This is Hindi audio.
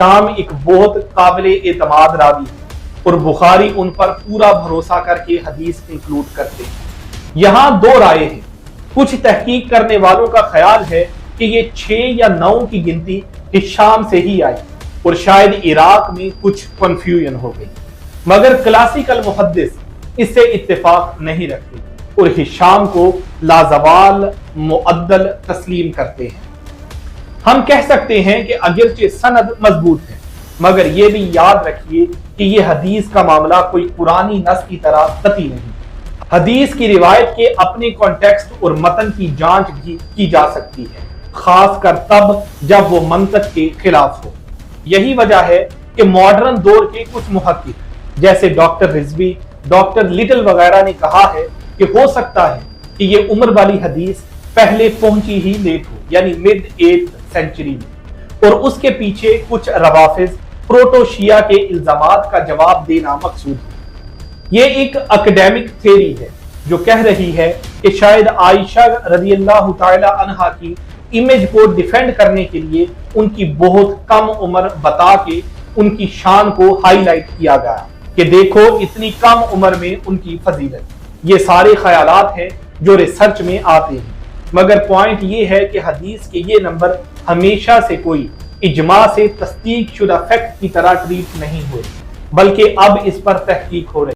शाम एक बहुत काबिल एतमाद रावी है और बुखारी उन पर पूरा भरोसा करके हदीस इंक्लूड करते हैं। यहाँ दो राय हैं। कुछ तहकीक करने वालों का ख्याल है कि ये 6 या 9 की गिनती हिशाम से ही आई और शायद इराक में कुछ कंफ्यूजन हो गई, मगर क्लासिकल मुहद्दिस इससे इत्तेफाक नहीं रखते और हिशाम को लाजवाल मुअद्दल तस्लीम करते हैं। हम कह सकते हैं कि अगरचे सनद मजबूत है, मगर यह भी याद रखिए कि यह हदीस का मामला कोई पुरानी नस की तरह कतई नहीं। हदीस की रिवायत के अपने कॉन्टेक्स्ट और मतन की जांच भी की जा सकती है, खासकर तब जब वो मंतक के खिलाफ हो। यही वजह है कि मॉडर्न दौर के कुछ मुहक्किक जैसे डॉक्टर रिजवी, डॉक्टर लिटिल वगैरह ने कहा है कि हो सकता है कि ये उम्र वाली हदीस पहले पहुंची ही लेट हो, यानी मिड 8th सेंचुरी में, और उसके पीछे कुछ रवाफिज प्रोटो शिया के इल्जामात का जवाब देना मकसूद है। ये एक एकेडमिक थ्योरी है जो कह रही है कि शायद आयशा रज़ियल्लाहु ताला अन्हा की इमेज को डिफेंड करने के लिए उनकी बहुत कम उम्र बता के उनकी शान को हाईलाइट किया गया कि देखो इतनी कम उम्र में उनकी फजीलत। ये सारे ख्यालात हैं जो रिसर्च में आते हैं, मगर पॉइंट ये है कि हदीस के ये नंबर हमेशा से कोई इजमा से तस्दीक शुदा फैक्ट की तरह ट्रीट नहीं हुए, बल्कि अब इस पर तहकीक हो रही।